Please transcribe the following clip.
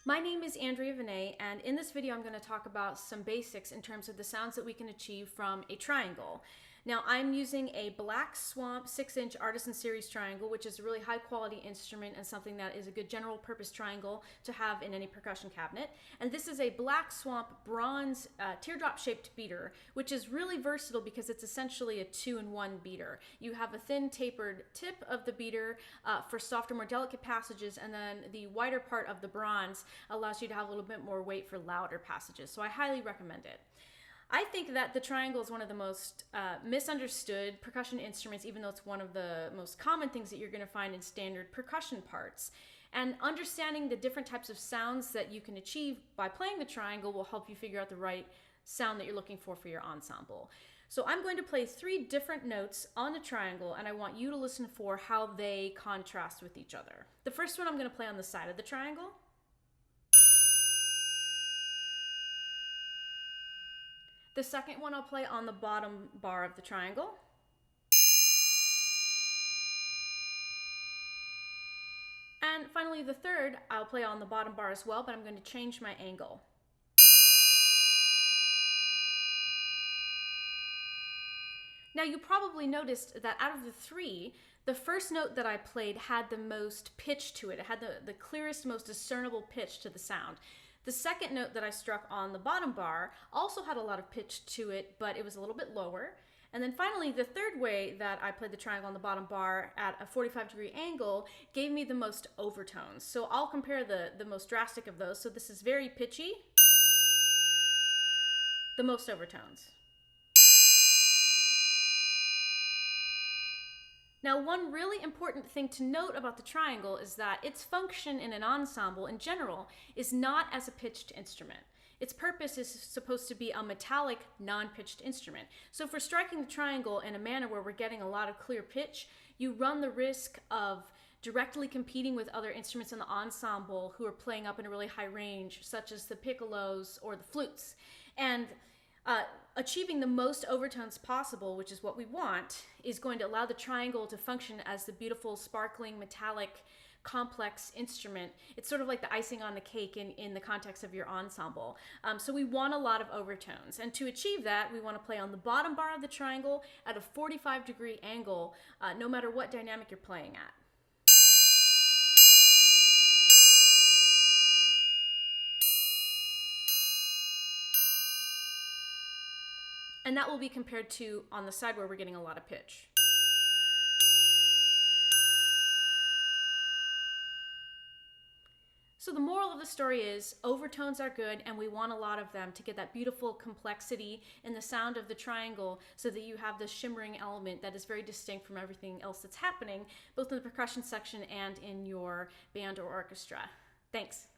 My name is Andrea Venet, and in this video I'm going to talk about some basics in terms of the sounds that we can achieve from a triangle. Now I'm using a Black Swamp 6-inch Artisan Series triangle, which is a really high quality instrument and something that is a good general purpose triangle to have in any percussion cabinet. And this is a Black Swamp bronze teardrop shaped beater, which is really versatile because it's essentially a 2-in-1 beater. You have a thin tapered tip of the beater for softer, more delicate passages, and then the wider part of the bronze allows you to have a little bit more weight for louder passages. So I highly recommend it. I think that the triangle is one of the most misunderstood percussion instruments, even though it's one of the most common things that you're going to find in standard percussion parts. And understanding the different types of sounds that you can achieve by playing the triangle will help you figure out the right sound that you're looking for your ensemble. So I'm going to play 3 different notes on the triangle, and I want you to listen for how they contrast with each other. The first one I'm going to play on the side of the triangle. The second one I'll play on the bottom bar of the triangle. And finally, the third I'll play on the bottom bar as well, but I'm going to change my angle. Now you probably noticed that out of the 3, the first note that I played had the most pitch to it. It had the clearest, most discernible pitch to the sound. The second note that I struck on the bottom bar also had a lot of pitch to it, but it was a little bit lower. And then finally, the third way that I played the triangle on the bottom bar at a 45-degree angle gave me the most overtones. So I'll compare the most drastic of those. So this is very pitchy, the most overtones. Now, one really important thing to note about the triangle is that its function in an ensemble in general is not as a pitched instrument. Its purpose is supposed to be a metallic, non-pitched instrument. So for striking the triangle in a manner where we're getting a lot of clear pitch, you run the risk of directly competing with other instruments in the ensemble who are playing up in a really high range, such as the piccolos or the flutes. And achieving the most overtones possible, which is what we want, is going to allow the triangle to function as the beautiful, sparkling, metallic, complex instrument. It's sort of like the icing on the cake in the context of your ensemble. So we want a lot of overtones. And to achieve that, we want to play on the bottom bar of the triangle at a 45-degree angle, no matter what dynamic you're playing at. And that will be compared to on the side where we're getting a lot of pitch. So the moral of the story is overtones are good, and we want a lot of them to get that beautiful complexity in the sound of the triangle so that you have this shimmering element that is very distinct from everything else that's happening, both in the percussion section and in your band or orchestra. Thanks.